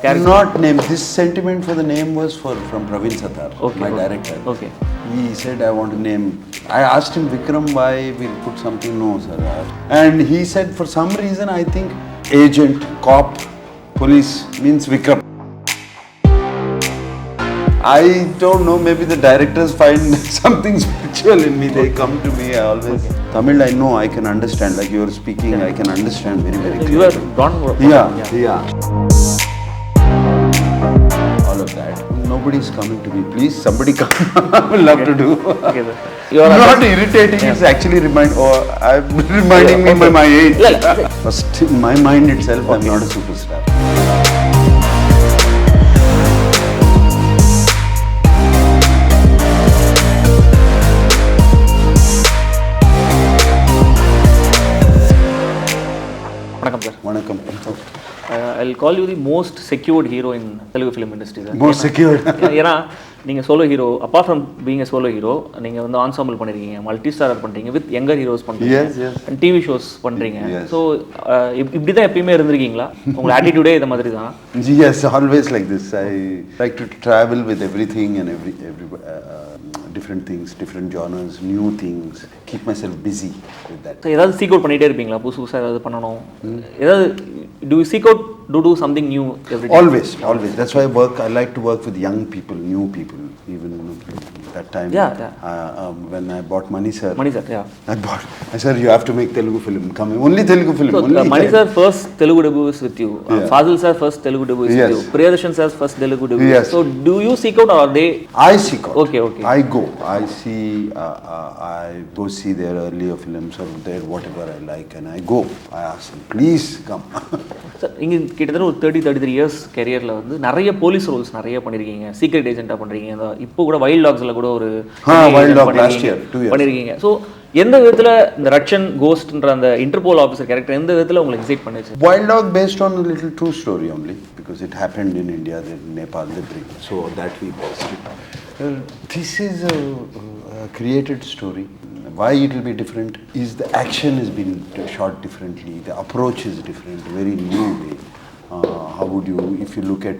Not name. This sentiment for the name was from Praveen Satar, my director. Okay. He said, I want to name. I asked him, Vikram, why we'll put something? No, sir. And he said, for some reason, I think agent, cop, police means Vikram. I don't know, maybe the directors find something spiritual in me. They come to me, I always. Okay. Tamil, I know, I can understand. Like you are speaking, I can understand very, very clearly. You are gone. Yeah. All of that. Nobody's coming to me. Please, somebody come. I would love to do. Okay, you are not irritating. Yeah. It's actually I'm reminding me by my age. First, in my mind itself, I'm not a superstar. Vanakkam sir. I'll call you the most secured hero in Telugu film industry, sir. Most secured. ஏன்னா நீங்கள் solo hero, apart from being a solo hero, நீங்கள் வந்து ensemble பண்ணிருக்கீங்க, multi starrer பண்ணுறீங்க, with younger heroes பண்ணுறீங்க, and TV shows பண்ணுறீங்க. So இப்படி தான் எப்பயுமே இருந்திருக்கீங்களா? உங்களோட ஆட்டிடியூடே இந்த மாதிரி தான்? Yes, always like this. I like to travel with everything and every different things, different genres, new things, keep myself busy with that. So ஏதாவது சீக் அவுட் பண்ணிட்டே இருப்பீங்களா? புதுசாக ஏதாவது பண்ணணும், ஏதாவது do you seek out to do something new every day? Always. That's why I like to work with young people, new people. Even that time, when I bought Mani sir, I said, you have to make Telugu film. Only Telugu film. So, Mani sir first Telugu debut is with you. Fazil sir first Telugu debut is with you. Priyadarshan sir first Telugu debut. Yes. So do you seek out or are they? I seek out. Okay. I go. I see. I go see their earlier films or their whatever I like, and I go. I ask them, please come. Sir, இங்கே கிட்டத்தட்ட ஒரு 33 years கேரியரில் வந்து நிறைய police Rolle's நிறைய பண்ணியிருக்கீங்க, secret ஏஜென்ட்டாக பண்ணுறீங்க, இப்போ கூட வைல்ட் டாக்ஸில் கூட ஒரு பண்ணியிருக்கீங்க. ஸோ எந்த விதத்தில் இந்த ரட்சன் கோஸ்ட்ன்ற அந்த இன்டர்போல் ஆஃபீஸர் கேரக்டர் எந்த விதத்தில் உங்களுக்கு எக்ஸைட் பண்ணுச்சு? Wild Dog based on a little true story only, because it happened in India, in Nepal, so that we based it. This is a created story. Why it will be different is the action has been shot differently, the approach is different, very new way. How would you, if you look at,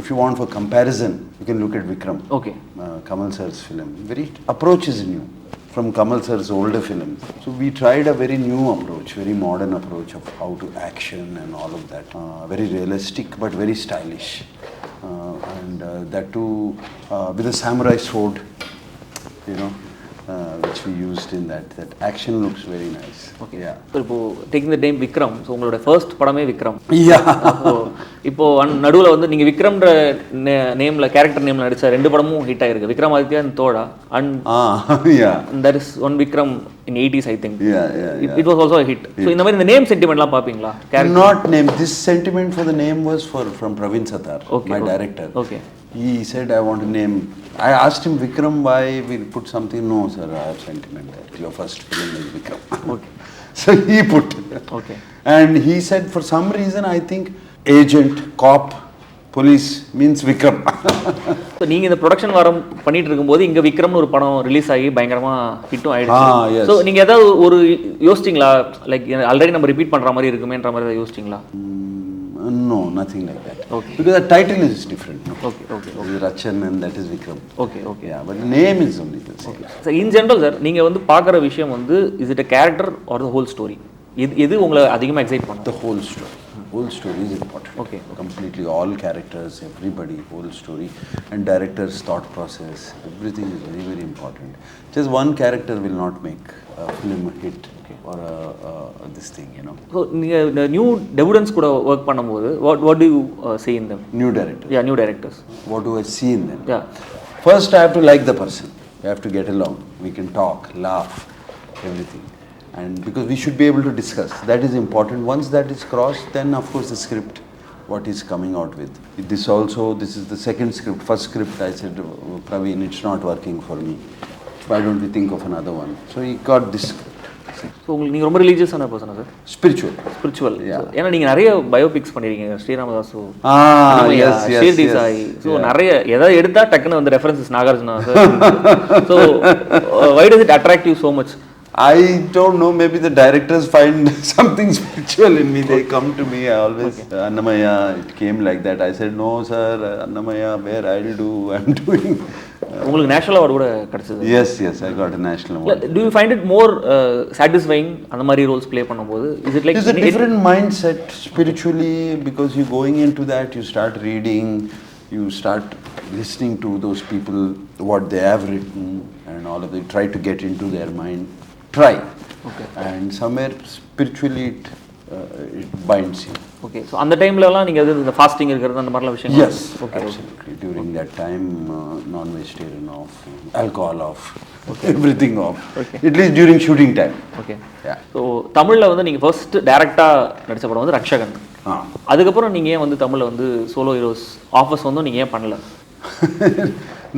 if you want for comparison, you can look at Vikram. Okay. Kamal sir's film. Very approach is new from Kamal sir's older films. So we tried a very new approach, very modern approach of how to action and all of that. Very realistic but very stylish. And that too with a samurai sword, which we used in that action looks very nice. Okay. Yeah. So இப்போ taking the name Vikram, so உங்களோட first படமே Vikram. Yeah. இப்போ நடுவுல வந்து நீங்க விக்ரம்ன்ற நேம்ல character நேம்ல நடிச்ச ரெண்டு படமும் ஹிட் ஆயிருக்கு, Vikramaditya and Doda, and there is one Vikram in 80s I think. Yeah. It was also a hit. So இந்த மாதிரி இந்த நேம் சென்டிமெண்ட்லாம் பாப்பீங்களா? Not name. This sentiment for the name was from Praveen Satar, my director. Okay. He said, I want to name. I asked him, Vikram, why we'll put something? No, sir, I have sentiment that your first film is Vikram. Okay. So he put. Okay. And he said, for some reason, I think agent, cop, police means Vikram. So நீங்க இந்த production வாரம் பண்ணிட்டு இருக்கும்போது இங்க விக்ரம்னு ஒரு படம் release ஆகி பயங்கரமா ஹிட்டும் ஆயிடுச்சு. ஸோ நீங்க ஏதாவது ஒரு யோசிச்சிங்களா, லைக் ஆல்ரெடி நம்ம ரிப்பீட் பண்ற மாதிரி இருக்குமேன்ற மாதிரி யோசிச்சிங்களா? No, nothing like that. Okay. Because the title is different. No? Okay. This is Ratchan and that is Vikram. Okay. Yeah, but the name is only the same. Okay. So in general, sir, நீங்க வந்து பார்க்குற விஷயம் வந்து is it a character or the whole story? எது உங்களை அதிகமாக excite பண்ணும்? The whole story. Whole story is important. Okay. Completely all characters, everybody, whole story, and director's thought process. Everything is very, very important. Just one character will not make a film a hit. Or this thing, So, the new debutants could work பண்ணும்போது what do you see in them? New directors. Yeah, new directors. What do I see in them? Yeah. First, I have to like the person. We have to get along. We can talk, laugh, everything. And because we should be able to discuss. That is important. Once that is crossed, then of course the script, what he's coming out with. This is the second script. First script, I said, Praveen, it's not working for me. Why don't we think of another one? So he got this script. So உங்களுக்கு நீங்கள் ரொம்ப ரிலீஜியஸான பர்சனா sir? Spiritual. ஏன்னா நீங்கள் நிறைய biopics பண்ணியிருக்கீங்க, ஸ்ரீராமதாசு, Shirdi Sai. So நிறைய எதாவது எடுத்தால் டக்குன்னு வந்து references Nagarjuna sir. So why does it attract you so much? I don't know, maybe the directors find something spiritual in me. They come to me, I always, Annamaya, it came like that. I said, no sir, Annamaya, where I'll do, I'm doing. உங்களுக்கு national award கூட கிடைச்சது. Yes, I got a national award. Do you find it more satisfying அந்த மாதிரி Rolle's play பண்ணும்போது? Is it like it's a different mindset spiritually, because you're going into that, you start reading, you start listening to those people, what they have written and all of it, try to get into their mind, okay, and somewhere spiritually it binds you. Okay, so அந்த டைம்லலாம் நீங்க இந்த fasting இருக்கிறது அந்த மாதிரிலாம் விஷயம்? Yes, okay, absolutely. During that time, non-vegetarian off, alcohol off, everything off, at least during shooting time. Okay, yeah. So தமிழ்ல வந்து நீங்க ஃபர்ஸ்ட் டைரக்டா நடிச்ச படம் வந்து ரக்ஷகன். அதுக்கப்புறம் நீங்க ஏன் வந்து தமிழ்ல வந்து சோலோ ஹீரோஸ் ஆஃபர்ஸ் வந்து நீங்க ஏன் பண்ணல?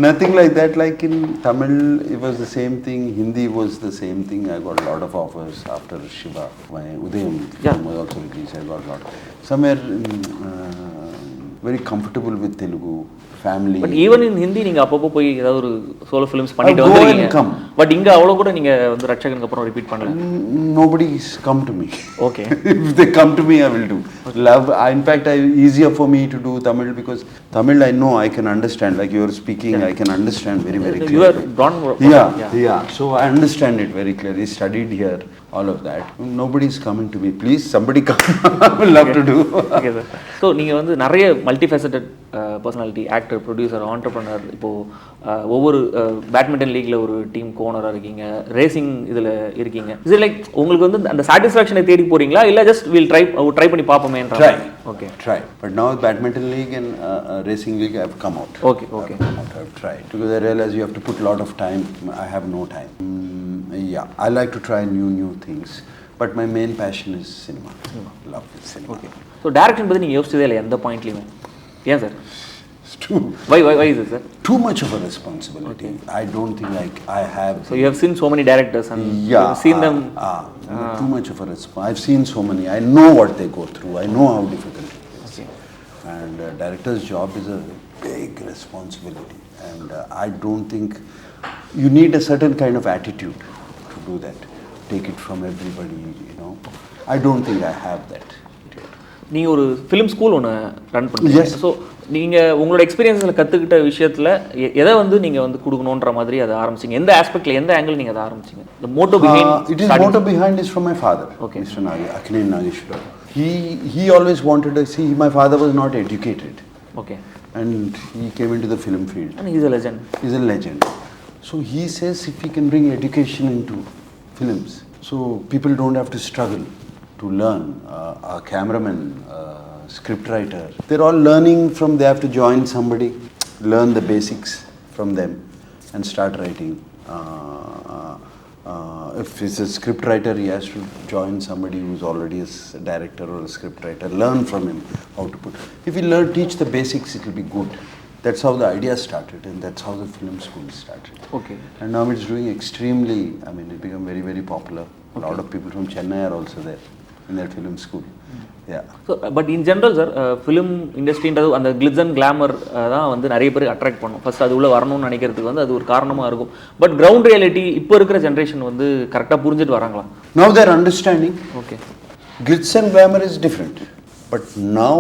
Nothing like that. Like in Tamil, it was the same thing. Hindi was the same thing. I got a lot of offers after Shiva. My Udayam film was also released. I got a lot. Somewhere very comfortable with Telugu, family. But even in Hindi, நீங்க அப்பப்போ போய் ஏதாவது ஒரு solo films பண்ணிட்டு வந்தீங்க. But இங்க அவ்வளவு கூட நீங்க வந்து ரட்சகனுக்கு அப்புறம் ரிப்பீட் பண்ணல. Nobody's come to me. Okay. If they come to me, I will do. Love. In fact, easier for me to do Tamil, because Tamil I know, I can understand. Like you are speaking, I can understand very clearly. You are born. Yeah. So I understand it very clearly. Studied here, all of that. Nobody's coming to me. Please, somebody come. I will love to do. Okay, sir. So நீங்க வந்து நிறைய multifaceted personality, actor, producer, entrepreneur, இப்போ ஒவ்வொரு badminton லீக்ல ஒரு team ஓனரா இருக்கீங்க, racing இதுல இருக்கீங்க. இது லைக் உங்களுக்கு வந்து அந்த சாட்டிஸ்ஃபேக்ஷனை தேடி போறீங்களா, இல்ல ஜஸ்ட் வில் ட்ரை பண்ணி பாப்போமேன்ற? Try. But now badminton league and racing league have come out. Okay. I've tried, because I realize you have to put a lot of time. I have no time. I like to try new things, but my main passion is cinema. Love is cinema. Okay. So direction பத்தி நீங்க யோசிச்சதே இல்ல எந்த பாயிண்ட்லயுமே? ஏன் sir? Why is it, sir? Too much of a responsibility. I don't think like I have. So you have seen so many directors and you've seen them. Too much of a responsibility. I've seen so many. I know what they go through. I know how difficult it is. Okay. And director's job is a big responsibility. And I don't think you need a certain kind of attitude to do that. Take it from everybody, I don't think I have that. நீங்கள் ஒரு film school ஒன்று run பண்ணுறீங்க. So நீங்கள் உங்களோட எக்ஸ்பீரியன்ஸில் கற்றுக்கிட்ட விஷயத்தில் எதை வந்து நீங்கள் வந்து கொடுக்கணுன்ற மாதிரி அதை ஆரம்பிச்சிங்க? எந்த ஆஸ்பெக்டில், எந்த ஆங்கிள் நீங்கள் அதை ஆரம்பிச்சிங்க? The motto behind is from my father, okay. Mr. Akhilen Nageshwar. He always wanted to see. My father was not educated. Okay. And he came into the film field. And he's a legend. He's a legend. So he says if he can bring education into films, so people don't have to struggle to learn. A cameraman, scriptwriter, they're all learning from, they have to join somebody, learn the basics from them and start writing. If he's a scriptwriter, he has to join somebody who's already a director or a scriptwriter, learn from him how to put. If he teach the basics, it will be good. That's how the idea started, and that's how the film school started. Okay. And now it's doing extremely, it become very popular. A lot of people from Chennai are also there in that film school. Yeah. So, but in general, sir, film industryன்றது அந்த glitz and glamour தான் வந்து நிறைய பேர் attract பண்ணும். First அது உள்ள வரணும்னு நினைக்கிறதுக்கு வந்து அது ஒரு காரணமா இருக்கும். பட் கிரவுண்ட் ரியாலிட்டி இப்போ இருக்கிற ஜெனரேஷன் வந்து கரெக்டாக புரிஞ்சுட்டு வராங்களா? Now they're understanding. Okay. Glitz and glamour is different. But now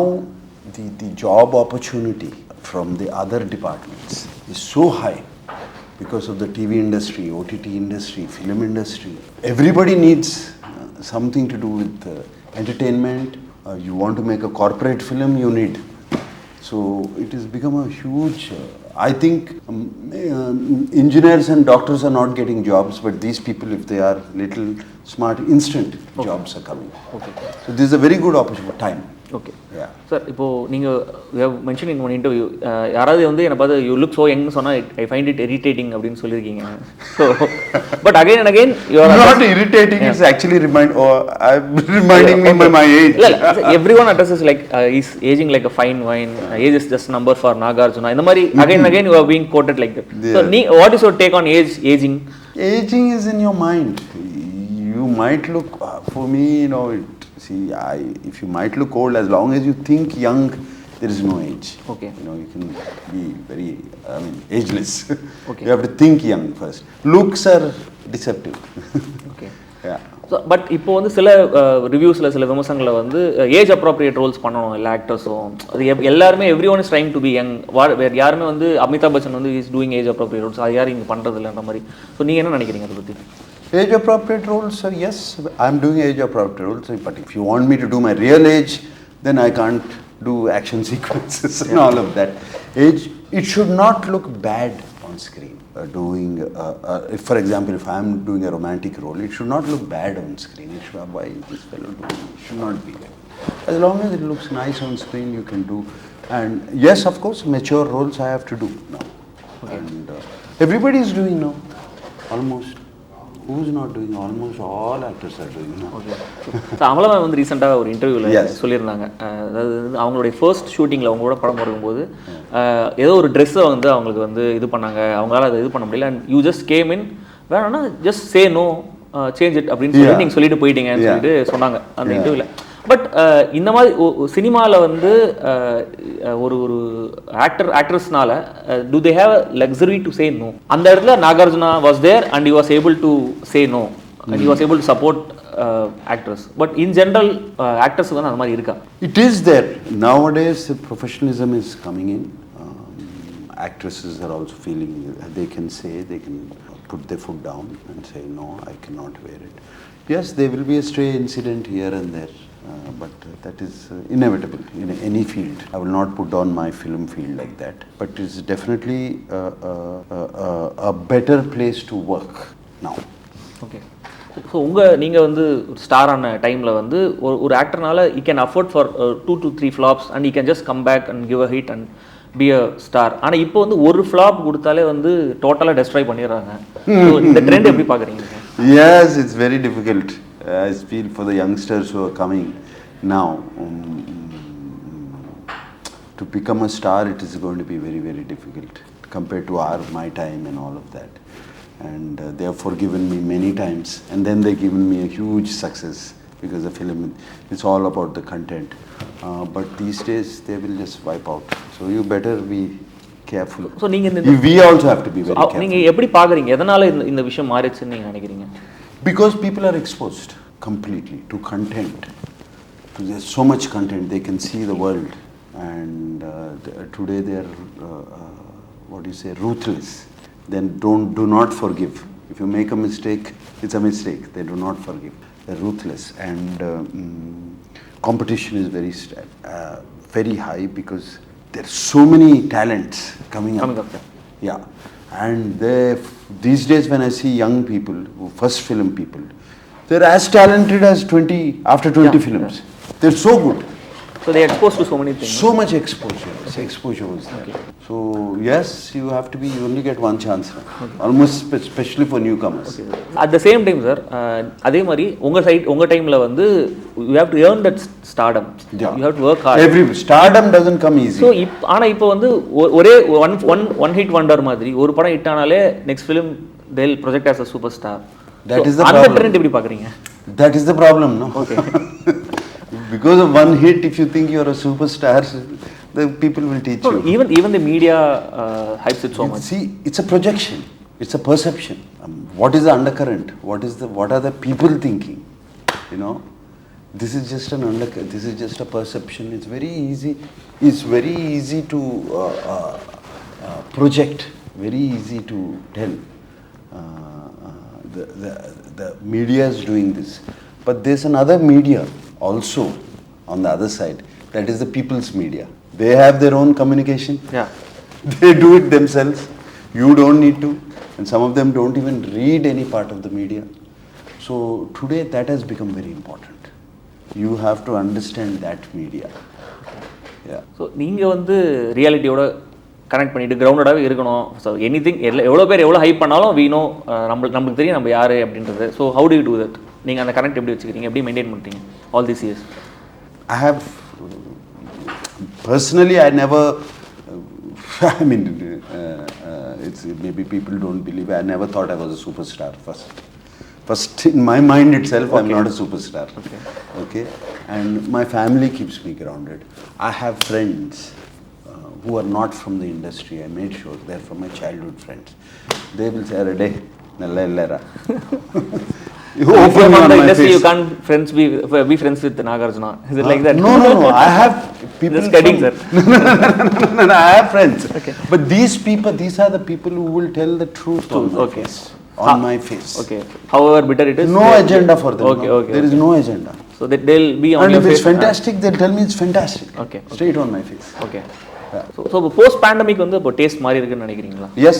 the job opportunity from the other departments is so high because of the TV industry, OTT industry, film industry. Everybody needs something to do with entertainment. You want to make a corporate film, you need. So it has become a huge, I think engineers and doctors are not getting jobs, but these people, if they are little smart, instant jobs are coming. Okay. So this is a very good opportunity, time. Okay sir, இப்போது நீங்கள் mention in one interview, யாராவது வந்து என்னை பார்த்து you look so யங்னு சொன்னால் I find it irritating அப்படின்னு சொல்லியிருக்கீங்க. So but again and again you are not irritating, it's actually reminding me my age. Everyone addresses like he's aging like a fine wine, age is just number for Nagarjuna. இந்த மாதிரி again and again you are being quoted like that. So what is your take on aging? Aging is in your mind. You might look, for me, see, if you might look old, as long as you think young, there is no age. Okay. You know, you can be very, ageless. Okay. You have to think young first. Looks are deceptive. Okay. Yeah. So but இப்போ வந்து சில ரிவ்யூஸில் சில விமர்சனங்களை வந்து age appropriate Rolle's பண்ணணும் எல்லா ஆக்டர்ஸும். அது எல்லாருமே every one is trying to be young. வேறு யாருமே வந்து அமிதாப் பச்சன் வந்து is doing age appropriate roles, அது யாரும் இங்கே பண்ணுறது இல்லைன்ற மாதிரி. ஸோ நீங்கள் என்ன நினைக்கிறீங்க அதை பற்றி? Age appropriate roles, sir, yes, I'm doing age appropriate roles, but if you want me to do my real age, then I can't do action sequences and all of that. Age, it should not look bad on screen. If, for example, if I'm doing a romantic role, it should not look bad on screen. It should, why is this fellow doing? It should not be there. As long as it looks nice on screen, you can do. And yes, of course, mature roles I have to do now. Okay. And everybody is doing now, almost. Who's not doing? Almost all actors are doing now. Okay. So Amala ma'am வந்து ரீசெண்டாக ஒரு இன்டர்வியூவில் சொல்லியிருந்தாங்க, அதாவது அவங்களுடைய first ஷூட்டிங்கில் அவங்க கூட படம் வரும்போது ஏதோ ஒரு ட்ரெஸ்ஸை வந்து அவங்களுக்கு வந்து இது பண்ணாங்க, அவங்களால அதை இது பண்ண முடியல. And you just came in, வேணாம்னா just say no, change it அப்படின்னு சொல்லி நீங்கள் சொல்லிட்டு போயிட்டீங்கன்னு சொல்லிட்டு சொன்னாங்க அந்த இன்டர்வியூவில். பட் இந்த மாதிரி சினிமாவில் வந்து ஒரு ஆக்ட்ரஸ்னால do they have luxury to say no? அந்த இடத்துல Nagarjuna was there and he was able to say no and he was able to support actress. But in general actors வந்து அந்த மாதிரி இருக்கா? It is there. Nowadays, professionalism is coming in. Actresses are also feeling they can say, they can put their foot down and say, no, I cannot wear it. Yes, there will be a stray incident here and there. But that is inevitable in any field. I will not put down my film field like that. But it's definitely a better place to work now. Okay. So நீங்கள் வந்து ஒரு ஸ்டாரான டைமில் வந்து ஒரு ஆக்டர்னால he can afford for 2 to 3 flops and he can just come back and give a hit and be a star. ஆனால் இப்போ வந்து ஒரு ஃப்ளாப் கொடுத்தாலே வந்து டோட்டலாக டெஸ்ட்ராய் பண்ணிடுறாங்க. ஸோ இந்த ட்ரெண்ட் எப்படி பார்க்குறீங்க? Yes, it's very difficult. I feel for the youngsters who are coming now, to become a star, it is going to be very, very difficult compared to my time and all of that. And they have forgiven me many times, and then they've given me a huge success because the film, it's all about the content. But these days, they will just wipe out. So you better be careful. So we also have to be very careful. நீங்கள் எப்படி பார்க்குறீங்க? எதனால் இந்த விஷயம் மாறிச்சுன்னு நீங்கள் நினைக்கிறீங்க? Because people are exposed completely to content. There's so much content, they can see the world. And today they are, ruthless. Then do not forgive. If you make a mistake, it's a mistake. They do not forgive. They're ruthless. And competition is very high because there's so many talents coming up. Yeah. And these days when I see young people, first film people, they're as talented as 20 films. Yeah. They're so good. So they are exposed to so many things. So much exposure. Exposure was there. Okay. So yes, you have to be. You only get one chance. Okay. Almost especially for newcomers. Okay. At the same time, sir, அதே மாதிரி உங்க டைம்ல வந்து you have to earn that stardom. Yeah. You have to work hard. Every stardom doesn't come easy. So ஆனா இப்போ வந்து ஒரே one hit wonder மாதிரி ஒரு படம் ஹிட் ஆனாலே next film they'll project as a superstar. That is the problem. அந்த trend எப்படி பாக்குறீங்க? That is the problem, no? Okay. Because of one hit, if you think you're a superstar, the people will teach you. Even the media hypes it so much. See, it's a projection. It's a perception. What is the undercurrent? What are the people thinking? You know, this is just this is just a perception. It's very easy. It's very easy to project. Very easy to tell. The media is doing this, but there's another media also on the other side. That is the people's media. They have their own communication. Yeah. They do it themselves. You don't need to. And some of them don't even read any part of the media. So today that has become very important. You have to understand that media. Yeah. So நீங்கள் வந்து ரியாலிட்டியோட connect பண்ணிட்டு கிரவுண்டடாகவே இருக்கணும். So anything எவ்வளோ பேர் எவ்வளோ hype பண்ணாலும் வீணோ நம்மளுக்கு தெரியும் நம்ம யார் அப்படின்றது. So how to you do that? நீங்கள் அந்த கனெக்ட் எப்படி வச்சுக்கிறீங்க, எப்படி மெயின்டைன் பண்ணுறீங்க all these years? I have personally, I never. I mean, it's maybe people don't believe. I never thought I was a superstar first. First, in my mind itself, I'm not a superstar. Okay. And my family keeps me grounded. I have friends who are not from the industry. I made sure they're from my childhood friends. They will say, "Arade, nalla illera." You If open you're me from on the my industry, face. you can't be friends with Nagarjuna. Is it like that? No. I have people. Just kidding, sir. No, I have friends. Okay. But these are the people who will tell the truth on my face. On my face. Okay. However bitter it is. No agenda for them. Okay. There is no agenda. So that they'll be on And your if face. it's fantastic, they'll tell me it's fantastic. Okay. Straight on my face. Okay. So post pandemic வந்து இப்போ taste மாறி இருக்குன்னு நினைக்கிறீங்களா? Yes.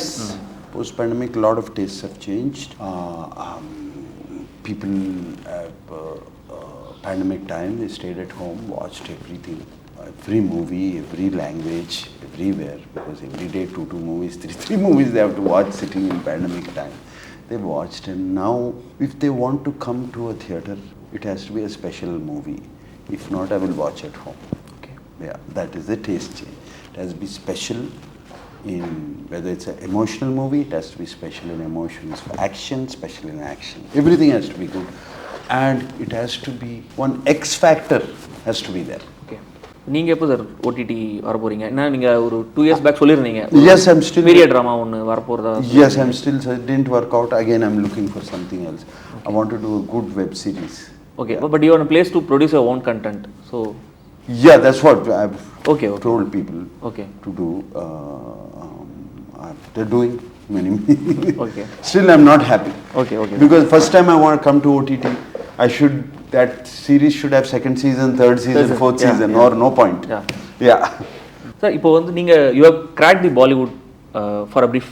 Post pandemic, a lot of tastes have changed. People have pandemic time, they stayed at home, watched everything, every movie, every language, everywhere, because every day two movies, three movies they have to watch sitting in pandemic time. They watched, and now if they want to come to a theatre, it has to be a special movie. If not, I will watch at home. Okay. Yeah, that is the taste change. It has to be special in whether it's an emotional movie, it has to be special in emotions, action, special in action. Everything has to be good, and it has to be one X factor has to be there. Okay. நீங்க எப்போ sir OTT வர போறீங்க? என்ன நீங்க ஒரு 2 years back சொல்லிருந்தீங்க. Yes, I'm still period drama ஒன்னு வர போறதா? Yes, I'm still. It didn't work out. Again, I'm looking for something else. Okay. I want to do a good web series. Okay, but you are in a place to produce your own content. So yeah, that's what I've told people to do. They're doing many. Okay. Still, I'm not happy. Okay. Because first time I want to come to OTT, that series should have second season, third season, fourth season, or no point. Yeah. Sir, இப்போ வந்து நீங்க you have cracked the Bollywood for a brief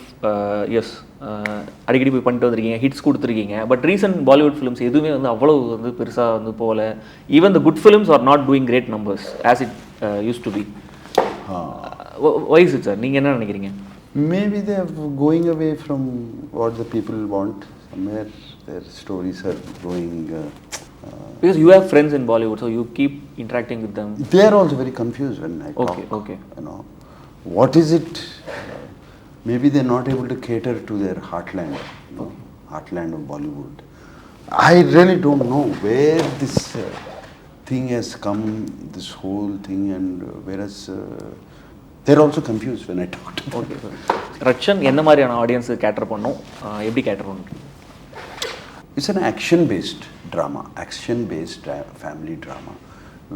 yes. அடிக்கடி போய் பண்ணிட்டு வந்திருக்கீங்க, hits கொடுத்துருக்கீங்க. But recent Bollywood films எதுவுமே வந்து அவ்வளோ வந்து பெருசாக வந்து போகல. Even the good films are not doing great numbers as it used to be. Why's it sir, நீங்கள் என்ன நினைக்கிறீங்க? Maybe they are going away from what the people want. Somewhere their stories are going. Because you have friends in Bollywood, so you keep interacting with them. They are also very confused when I talk. Okay. You know, what is it? Maybe they're not able to cater to their heartland, heartland of Bollywood. I really don't know where this thing has come, this whole thing, and whereas they're also confused when I talk to them. Okay, sir. Ratchan, என்ன மாதிரியான audience cater பண்ணும், எப்படி cater பண்ணும்? It's an action-based drama, action-based family drama,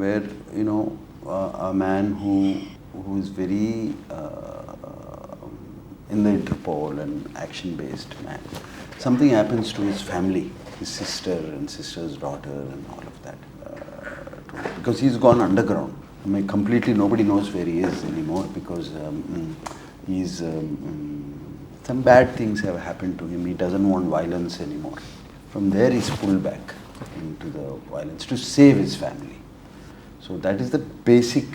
where a man who is very in the Interpol and action-based man. Something happens to his family, his sister and sister's daughter and all of that. Because he's gone underground. I mean, completely nobody knows where he is anymore because some bad things have happened to him. He doesn't want violence anymore. From there he's pulled back into the violence to save his family. So that is the basic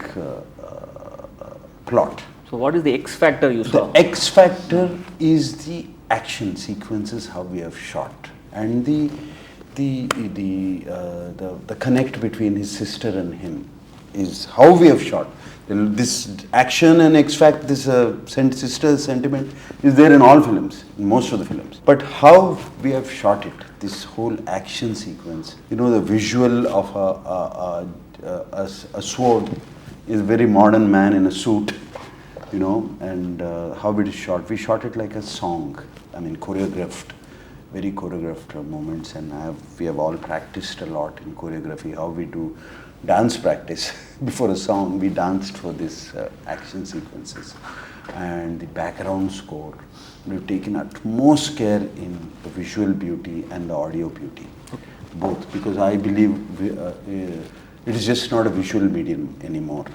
plot. So what is the X factor you saw? The X factor is the action sequences, how we have shot, and the connect between his sister and him is how we have shot. This action and X factor, this sister sentiment is there in all films, in most of the films. But how we have shot it, this whole action sequence, the visual of a sword is a very modern man in a suit. And how it is shot. We shot it like a song. I mean, choreographed, very choreographed moments. And we have all practiced a lot in choreography. How we do dance practice before a song. We danced for this action sequences, and the background score. We've taken utmost care in the visual beauty and the audio beauty, both. Because I believe it is just not a visual medium anymore.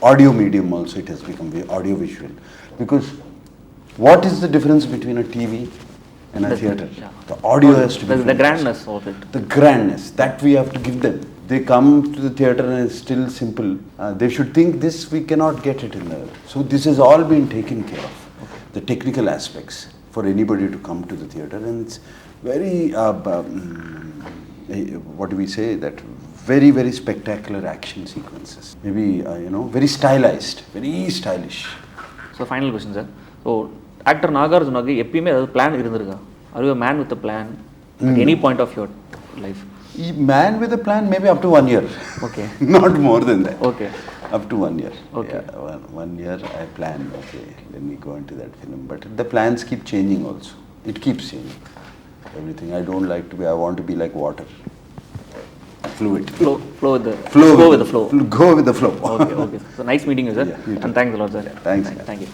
Audio medium also, it has become audio visual. Because what is the difference between a TV and a theatre? Yeah. The audio has to be the grandness of it. The grandness that we have to give them. They come to the theatre and it's still simple. They should think this we cannot get it in there. So this has all been taken care of. The technical aspects for anybody to come to the theatre, and it's very what do we say, that very, very spectacular action sequences. Maybe, very stylized, very stylish. So, final question, sir. So, actor Nagarjuna, எப்பயுமே ஏதாவது plan இருந்திருக்கா? Are you a man with a plan? at any point of your life? Man with a plan, maybe up to 1 year. Okay. Not more than that. Okay. Up to 1 year. Okay. Yeah, one year I plan, okay, let me go into that film. But the plans keep changing also. It keeps changing. Everything. I don't like to be, I want to be like water. Fluid. Flow with the Flow go with the flow. Go with the flow. Okay. So nice meeting you, sir. Yeah, you too. And thanks a lot, sir. Thanks. Thank you.